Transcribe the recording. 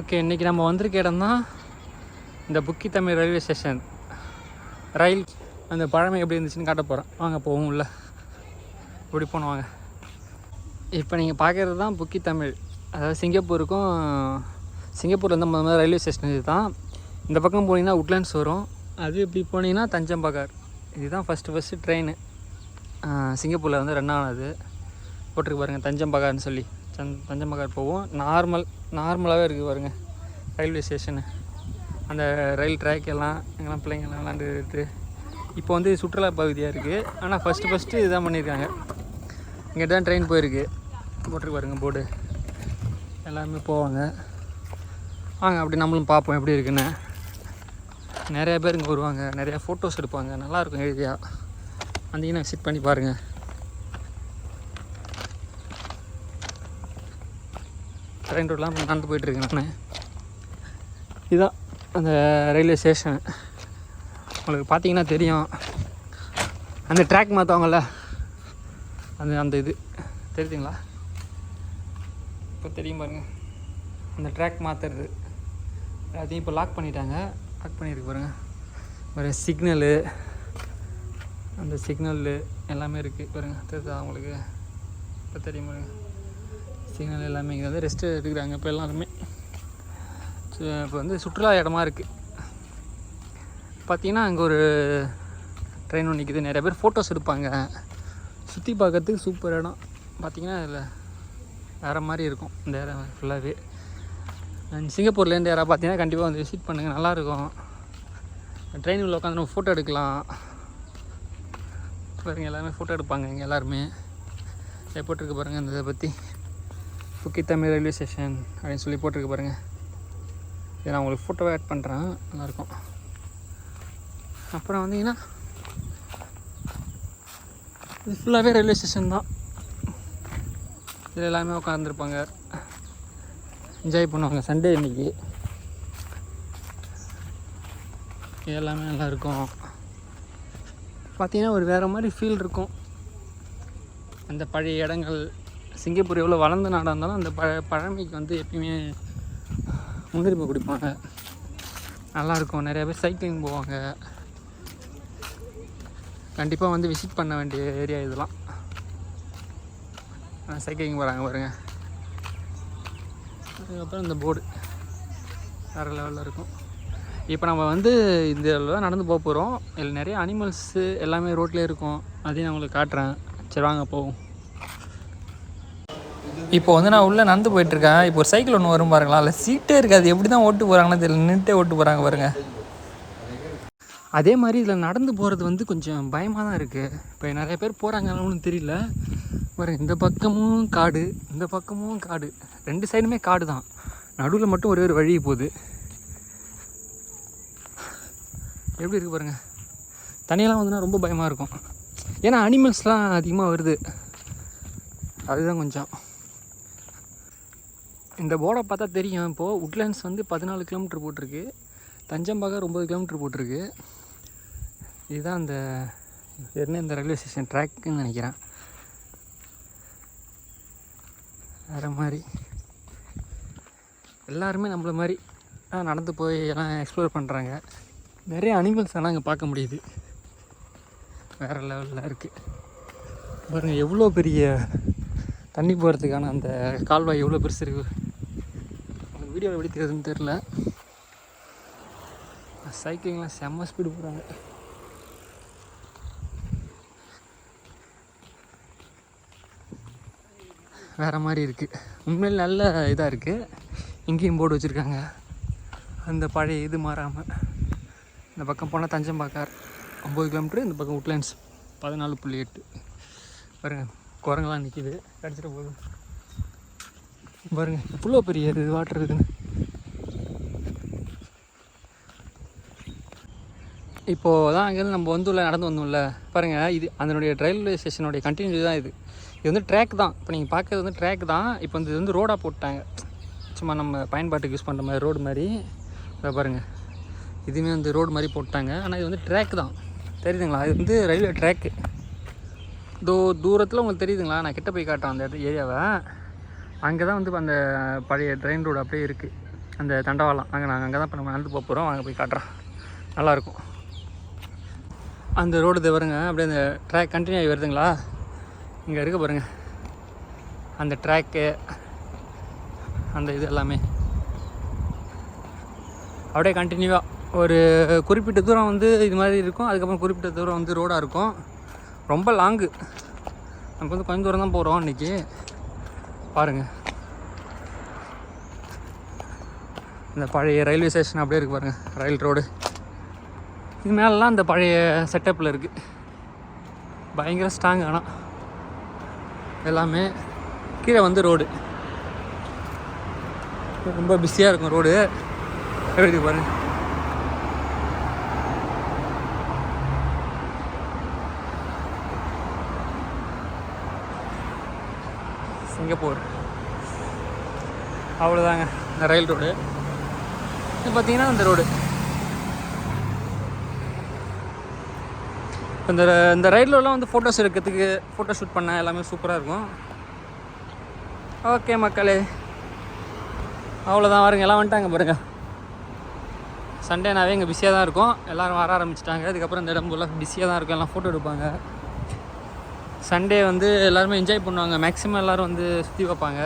Okay, இன்றைக்கி நம்ம வந்திருக்க இடம் தான் இந்த புக்கி தமிழ் ரயில்வே ஸ்டேஷன். ரயில் அந்த பழமை எப்படி இருந்துச்சுன்னு காட்ட போகிறேன். வாங்க போவோம் உள்ள. இப்படி போனோம் வாங்க. இப்போ நீங்கள் பார்க்குறது தான் புக்கி தமிழ். அதாவது சிங்கப்பூர்லேருந்து முதல்ல ரயில்வே ஸ்டேஷன் இது தான். இந்த பக்கம் போனீங்கன்னா உட்லண்ட்ஸ் வரும். அது இப்படி போனீங்கன்னா தஞ்சம்பகார். இதுதான் ஃபஸ்ட்டு ட்ரெயின் சிங்கப்பூரில் வந்து ரன் ஆனது. போட்டிருக்கு பாருங்கள் தஞ்சம்பகார்னு சொல்லி. தஞ்சம்பகார் போவோம். நார்மலாகவே இருக்குது பாருங்கள் ரயில்வே ஸ்டேஷனு. அந்த ரயில் ட்ராக் எல்லாம் எங்கெல்லாம் பிள்ளைங்கள்லாம் விளாண்டுட்டு இப்போ வந்து சுற்றுலா பகுதியாக இருக்குது. ஆனால் ஃபஸ்ட்டு இதுதான் பண்ணியிருக்காங்க. இங்கே தான் ட்ரெயின் போயிருக்கு. போட்டிருக்கு பாருங்கள் போர்டு. எல்லாருமே போவாங்க. வாங்க அப்படி நம்மளும் பார்ப்போம் எப்படி இருக்குன்னு. நிறையா பேர் இங்கே வருவாங்க, நிறையா ஃபோட்டோஸ் எடுப்பாங்க. நல்லாயிருக்கும் ஏரியா. வந்தீங்கன்னா விசிட் பண்ணி பாருங்கள். ட்ரெயின் ரோட்லாம் நடந்து போயிட்டுருக்கேன் நான். இதுதான் அந்த ரயில்வே ஸ்டேஷன். உங்களுக்கு பார்த்தீங்கன்னா தெரியும், அந்த ட்ராக் மாற்றுவாங்கள்ல, அந்த இது தெரியுதுங்களா? இப்போ தெரியும் பாருங்கள், அந்த ட்ராக் மாற்றுறது அதையும் இப்போ லாக் பண்ணிட்டாங்க. லாக் பண்ணியிருக்கு பாருங்கள். ஒரு சிக்னலு, அந்த சிக்னலு எல்லாமே இருக்குது பாருங்கள். தெரியுதா அவங்களுக்கு? இப்போ தெரியும் பாருங்கள், சிக்னல் எல்லாமே. இங்கே வந்து ரெஸ்ட்டு எடுக்கிறாங்க இப்போ எல்லாருமே. இப்போ வந்து சுற்றுலா இடமா இருக்குது. பார்த்திங்கன்னா அங்கே ஒரு ட்ரெயின் ஒன்று நிற்கிது. நிறைய பேர் ஃபோட்டோஸ் எடுப்பாங்க. சுற்றி பார்க்கறதுக்கு சூப்பர் இடம். பார்த்திங்கன்னா அதில் வேறு மாதிரி இருக்கும் இந்த இடம் ஃபுல்லாகவே. சிங்கப்பூர்லேருந்து யாராவது பார்த்தீங்கன்னா கண்டிப்பாக வந்து விசிட் பண்ணுங்கள், நல்லாயிருக்கும். ட்ரெயின் உள்ள உட்காந்து நம்ம ஃபோட்டோ எடுக்கலாம் பாருங்கள். எல்லாருமே ஃபோட்டோ எடுப்பாங்க இங்கே எல்லாருமே. போட்டிருக்கு பாருங்கள் இந்த இதை பற்றி, புக்கி தமிழ் ரயில்வே ஸ்டேஷன் அப்படின்னு சொல்லி போட்டிருக்கு பாருங்கள். இதை நான் உங்களுக்கு ஃபோட்டோவை ஆட் பண்ணுறேன், நல்லாயிருக்கும். அப்புறம் வந்தீங்கன்னா இது ஃபுல்லாகவே ரயில்வே ஸ்டேஷன் தான். இதில் எல்லாமே உட்காந்துருப்பாங்க, என்ஜாய் பண்ணுவாங்க. சண்டே இன்றைக்கி எல்லாமே நல்லாயிருக்கும். பார்த்திங்கன்னா ஒரு வேறு மாதிரி ஃபீல் இருக்கும். அந்த பழைய இடங்கள், சிங்கப்பூர் எவ்வளோ வளர்ந்த நாடாக இருந்தாலும் அந்த பழமைக்கு வந்து எப்பயுமே முன்னுரிமை கொடுப்பாங்க. நல்லாயிருக்கும். நிறையா பேர் சைக்கிளிங் போவாங்க. கண்டிப்பாக வந்து விசிட் பண்ண வேண்டிய ஏரியா இதெல்லாம். சைக்கிளிங் போகிறாங்க பாருங்கள். அதுக்கப்புறம் இந்த போர்டு வேறு லெவலில் இருக்கும். இப்போ நம்ம வந்து இந்த தான் நடந்து போக போகிறோம். இதில் நிறைய அனிமல்ஸு எல்லாமே ரோட்லேயே இருக்கும். அதையும் நான் உங்களுக்கு காட்டுறேன். சரி வாங்க போவோம். இப்போ வந்து நான் உள்ளே நடந்து போயிட்டுருக்கேன். இப்போ ஒரு சைக்கிள் ஒன்று வரும் பாருங்களா, அதில் சீட்டே இருக்காது. எப்படி தான் ஓட்டு போகிறாங்கன்னு தெரியல, நின்றுட்டே ஓட்டு போகிறாங்க பாருங்கள். அதே மாதிரி இதில் நடந்து போகிறது வந்து கொஞ்சம் பயமாக தான் இருக்குது. இப்போ நிறைய பேர் போகிறாங்கன்னு தெரியல பாருங்கள். இந்த பக்கமும் காடு, இந்த பக்கமும் காடு, ரெண்டு சைடுமே காடு தான். நடுவில் மட்டும் ஒரே ஒரு வழி போகுது. எப்படி இருக்குது பாருங்கள். தனியெல்லாம் வந்துன்னா ரொம்ப பயமாக இருக்கும். ஏன்னா அனிமல்ஸ்லாம் அதிகமாக வருது, அதுதான் கொஞ்சம். இந்த போர்டை பார்த்தா தெரியும். இப்போது உட்லண்ட்ஸ் வந்து 14 கிலோமீட்டர் போட்டிருக்கு, தஞ்சம்பகார் 9 கிலோமீட்டர் போட்டிருக்கு. இதுதான் அந்த என்ன இந்த ரயில்வே ஸ்டேஷன் ட்ராக்குன்னு நினைக்கிறேன். வேறு மாதிரி எல்லாருமே நம்மள மாதிரி நடந்து போய் எல்லாம் எக்ஸ்ப்ளோர் பண்ணுறாங்க. நிறைய அனிமல்ஸ் எல்லாம் அங்கே பார்க்க முடியுது. வேறு லெவலில் இருக்குது பாருங்கள். எவ்வளோ பெரிய தண்ணி போகிறதுக்கான அந்த கால்வாய் எவ்வளோ பெருசு இருக்குது. உங்களுக்கு வீடியோவில் எப்படி தெரியுதுன்னு தெரில. சைக்கிளிங்லாம் செம்ம ஸ்பீடு போகிறாங்க. வேறு மாதிரி இருக்குது. உண்மையில் நல்ல இதாக இருக்குது. இங்கேயும் போர்டு வச்சுருக்காங்க, அந்த பழைய இது மாறாமல். இந்த பக்கம் போனால் தஞ்சம்பகார் 9 கிலோமீட்ரு, இந்த பக்கம் உட்லண்ட்ஸ் 14.8. பாருங்கள் குரங்கெல்லாம் நிற்கிது, கிடச்சிட்டு போகுது பாருங்கள். இவ்வளோ பெரிய இது வாட்டர் இருக்குன்னு. இப்போது தான் அங்கேருந்து நம்ம வந்து உள்ள நடந்து வந்தோம்ல பாருங்கள். இது அதனுடைய ரயில்வே ஸ்டேஷனுடைய கண்டினியூ தான் இது. இது வந்து ட்ராக் தான். இப்போ நீங்கள் பார்க்குறது வந்து ட்ராக் தான். இப்போ வந்து இது வந்து ரோடாக போட்டாங்க, சும்மா நம்ம பயன்பாட்டுக்கு யூஸ் பண்ணுற மாதிரி ரோடு மாதிரி. இதை பாருங்கள், இதுவுமே வந்து ரோடு மாதிரி போட்டாங்க. ஆனால் இது வந்து ட்ராக் தான், தெரியுதுங்களா? இது வந்து ரயில்வே ட்ராக்கு. தூரத்தில் உங்களுக்கு தெரியுதுங்களா? நான் கிட்ட போய் காட்டுறேன் அந்த ஏரியாவை. அங்கே தான் வந்து அந்த பழைய ட்ரெயின் ரோடு அப்படியே இருக்குது. அந்த தண்டவாளம் நாங்கள் அங்கே தான் இப்போ நம்ம நடந்து போக போகிறோம். வாங்க போய் காட்டுறோம், நல்லாயிருக்கும். அந்த ரோடு தவிரங்க அப்படியே அந்த ட்ராக் கண்டினியூ ஆகி வருதுங்களா, இங்கே இருக்க பாருங்கள் அந்த ட்ராக்கு, அந்த இது எல்லாமே அப்படியே கண்டினியூவாக ஒரு குறிப்பிட்ட தூரம் வந்து இது மாதிரி இருக்கும். அதுக்கப்புறம் குறிப்பிட்ட தூரம் வந்து ரோடாக இருக்கும். ரொம்ப லாங்கு. நம்ம வந்து கொஞ்சம் தூரம் தான் போகிறோம் இன்றைக்கி. பாருங்கள் இந்த பழைய ரயில்வே ஸ்டேஷன் அப்படியே இருக்குது பாருங்கள், ரயில் ரோடு. இது மேலெலாம் இந்த பழைய செட்டப்பில் இருக்குது. பயங்கர ஸ்ட்ராங். ஆனால் எல்லாமே கீழே வந்து ரோடு ரொம்ப பிஸியாக இருக்கும். ரோடு எப்படி இருக்குது பாருங்கள். சிங்கப்பூர் அவ்வளோதாங்க இந்த ரயில் ரோடு. இது பார்த்திங்கன்னா இந்த ரோடு இந்த ரயிலெலாம் வந்து ஃபோட்டோஸ் எடுக்கிறதுக்கு, ஃபோட்டோ ஷூட் பண்ண எல்லாமே சூப்பராக இருக்கும். ஓகே மக்களே, அவ்வளோதான். வருங்க, எல்லாம் வந்துட்டாங்க பாருங்கள். சண்டேனாவே இங்கே பிஸியாக தான் இருக்கும். எல்லோரும் வர ஆரம்பிச்சிட்டாங்க. அதுக்கப்புறம் இந்த இடம் ஃபுல்லாக பிஸியாக தான் இருக்கும். எல்லாம் ஃபோட்டோ எடுப்பாங்க. சண்டே வந்து எல்லாருமே என்ஜாய் பண்ணுவாங்க. மேக்ஸிமம் எல்லோரும் வந்து சுற்றி வைப்பாங்க.